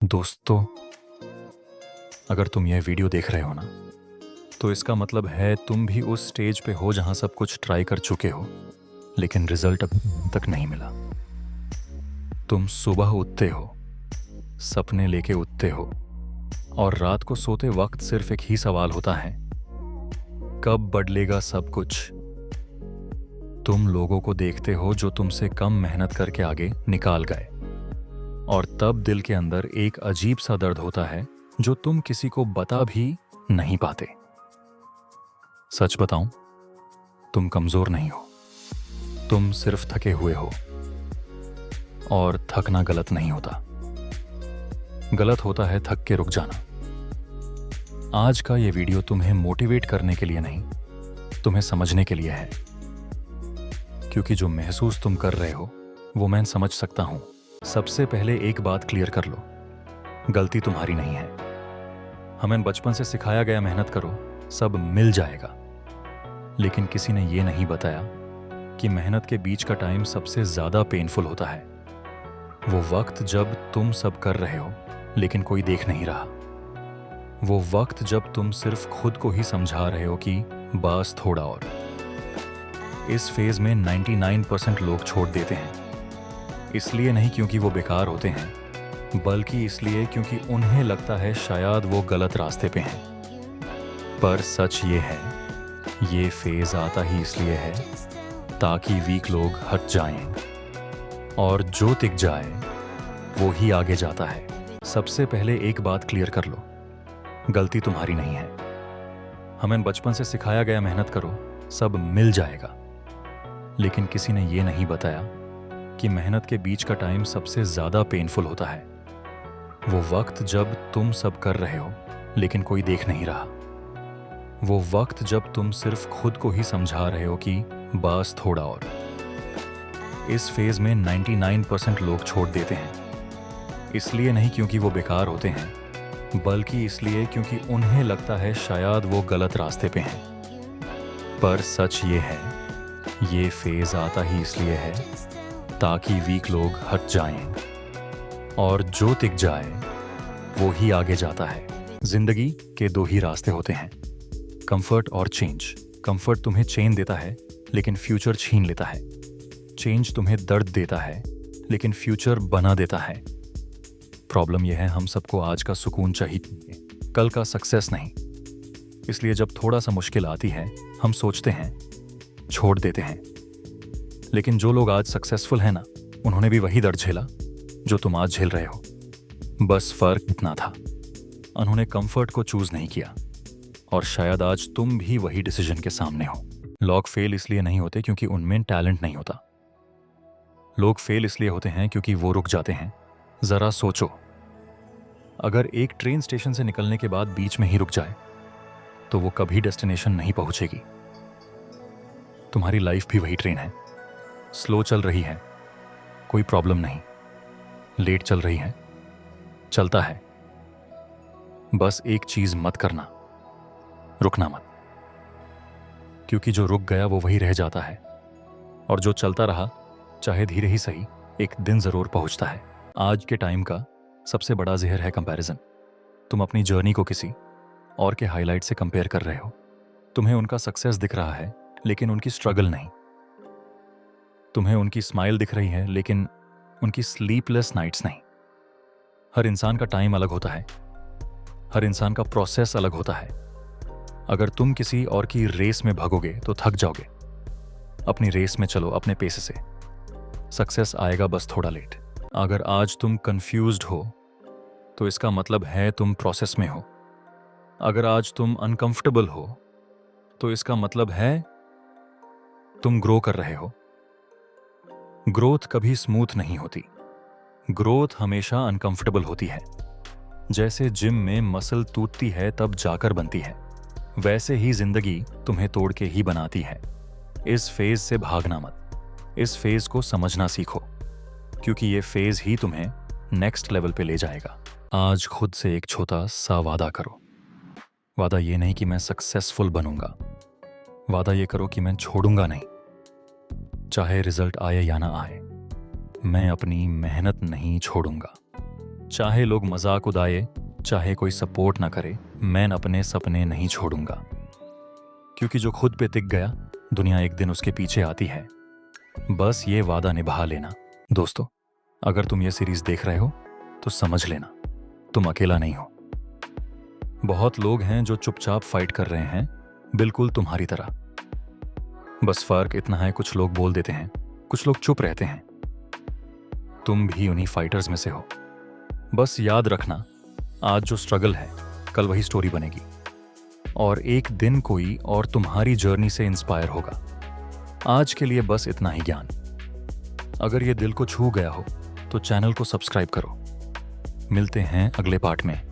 दोस्तों, अगर तुम यह वीडियो देख रहे हो ना, तो इसका मतलब है तुम भी उस स्टेज पे हो जहां सब कुछ ट्राई कर चुके हो, लेकिन रिजल्ट अब तक नहीं मिला। तुम सुबह उठते हो, सपने लेके उठते हो, और रात को सोते वक्त सिर्फ एक ही सवाल होता है, कब बदलेगा सब कुछ। तुम लोगों को देखते हो जो तुमसे कम मेहनत करके आगे निकाल गए, और तब दिल के अंदर एक अजीब सा दर्द होता है जो तुम किसी को बता भी नहीं पाते। सच बताऊं, तुम कमजोर नहीं हो, तुम सिर्फ थके हुए हो। और थकना गलत नहीं होता, गलत होता है थक के रुक जाना। आज का ये वीडियो तुम्हें मोटिवेट करने के लिए नहीं, तुम्हें समझने के लिए है। क्योंकि जो महसूस तुम कर रहे हो वो मैं समझ सकता हूं। सबसे पहले एक बात क्लियर कर लो, गलती तुम्हारी नहीं है। हमें बचपन से सिखाया गया मेहनत करो, सब मिल जाएगा। लेकिन किसी ने ये नहीं बताया कि मेहनत के बीच का टाइम सबसे ज्यादा पेनफुल होता है। वो वक्त जब तुम सब कर रहे हो लेकिन कोई देख नहीं रहा। वो वक्त जब तुम सिर्फ खुद को ही समझा रहे हो कि बस थोड़ा और। इस फेज में 99% लोग छोड़ देते हैं, इसलिए नहीं क्योंकि वो बेकार होते हैं, बल्कि इसलिए क्योंकि उन्हें लगता है शायद वो गलत रास्ते पे हैं। पर सच ये है, ये फेज आता ही इसलिए है ताकि वीक लोग हट जाएं, और जो टिक जाए वो ही आगे जाता है। सबसे पहले एक बात क्लियर कर लो, गलती तुम्हारी नहीं है। हमें बचपन से सिखाया गया मेहनत करो, सब मिल जाएगा। लेकिन किसी ने ये नहीं बताया कि मेहनत के बीच का टाइम सबसे ज्यादा पेनफुल होता है। वो वक्त जब तुम सब कर रहे हो लेकिन कोई देख नहीं रहा। वो वक्त जब तुम सिर्फ खुद को ही समझा रहे हो कि बस थोड़ा और। इस फेज में 99% लोग छोड़ देते हैं, इसलिए नहीं क्योंकि वो बेकार होते हैं, बल्कि इसलिए क्योंकि उन्हें लगता है शायद वो गलत रास्ते पे हैं। पर सच ये है, ये फेज आता ही इसलिए है ताकि वीक लोग हट जाएं, और जो टिक जाए वो ही आगे जाता है। जिंदगी के दो ही रास्ते होते हैं, कंफर्ट और चेंज। कंफर्ट तुम्हें चेन देता है लेकिन फ्यूचर छीन लेता है। चेंज तुम्हें दर्द देता है लेकिन फ्यूचर बना देता है। प्रॉब्लम यह है, हम सबको आज का सुकून चाहिए, कल का सक्सेस नहीं। इसलिए जब थोड़ा सा मुश्किल आती है हम सोचते हैं, छोड़ देते हैं। लेकिन जो लोग आज सक्सेसफुल हैं ना, उन्होंने भी वही दर्द झेला जो तुम आज झेल रहे हो। बस फर्क इतना था, उन्होंने कंफर्ट को चूज नहीं किया, और शायद आज तुम भी वही डिसीजन के सामने हो। लोग फेल इसलिए नहीं होते क्योंकि उनमें टैलेंट नहीं होता। लोग फेल इसलिए होते हैं क्योंकि वो रुक जाते हैं। जरा सोचो, अगर एक ट्रेन स्टेशन से निकलने के बाद बीच में ही रुक जाए तो वो कभी डेस्टिनेशन नहीं पहुंचेगी। तुम्हारी लाइफ भी वही ट्रेन है, स्लो चल रही है, कोई प्रॉब्लम नहीं। लेट चल रही है, चलता है। बस एक चीज मत करना, रुकना मत। क्योंकि जो रुक गया वो वही रह जाता है, और जो चलता रहा, चाहे धीरे ही सही, एक दिन जरूर पहुंचता है। आज के टाइम का सबसे बड़ा जहर है कंपैरिजन। तुम अपनी जर्नी को किसी और के हाईलाइट से कंपेयर कर रहे हो। तुम्हें उनका सक्सेस दिख रहा है लेकिन उनकी स्ट्रगल नहीं। तुम्हें उनकी स्माइल दिख रही है लेकिन उनकी स्लीपलेस नाइट्स नहीं। हर इंसान का टाइम अलग होता है, हर इंसान का प्रोसेस अलग होता है। अगर तुम किसी और की रेस में भागोगे तो थक जाओगे। अपनी रेस में चलो, अपने पेस से। सक्सेस आएगा बस थोड़ा लेट। अगर आज तुम कंफ्यूज्ड हो तो इसका मतलब है तुम प्रोसेस में हो। अगर आज तुम अनकंफर्टेबल हो तो इसका मतलब है तुम ग्रो कर रहे हो। ग्रोथ कभी स्मूथ नहीं होती, ग्रोथ हमेशा अनकंफर्टेबल होती है। जैसे जिम में मसल टूटती है तब जाकर बनती है, वैसे ही जिंदगी तुम्हें तोड़ के ही बनाती है। इस फेज से भागना मत, इस फेज को समझना सीखो, क्योंकि ये फेज ही तुम्हें नेक्स्ट लेवल पे ले जाएगा। आज खुद से एक छोटा सा वादा करो। वादा ये नहीं कि मैं सक्सेसफुल बनूंगा, वादा ये करो कि मैं छोड़ूंगा नहीं। चाहे रिजल्ट आए या ना आए, मैं अपनी मेहनत नहीं छोड़ूंगा। चाहे लोग मजाक उड़ाए, चाहे कोई सपोर्ट ना करे, मैं अपने सपने नहीं छोड़ूंगा। क्योंकि जो खुद पे टिक गया, दुनिया एक दिन उसके पीछे आती है। बस ये वादा निभा लेना। दोस्तों, अगर तुम ये सीरीज देख रहे हो तो समझ लेना, तुम अकेला नहीं हो। बहुत लोग हैं जो चुपचाप फाइट कर रहे हैं, बिल्कुल तुम्हारी तरह। बस फर्क इतना है, कुछ लोग बोल देते हैं, कुछ लोग चुप रहते हैं। तुम भी उन्हीं फाइटर्स में से हो। बस याद रखना, आज जो स्ट्रगल है, कल वही स्टोरी बनेगी। और एक दिन कोई और तुम्हारी जर्नी से इंस्पायर होगा। आज के लिए बस इतना ही ज्ञान। अगर ये दिल को छू गया हो तो चैनल को सब्सक्राइब करो। मिलते हैं अगले पार्ट में।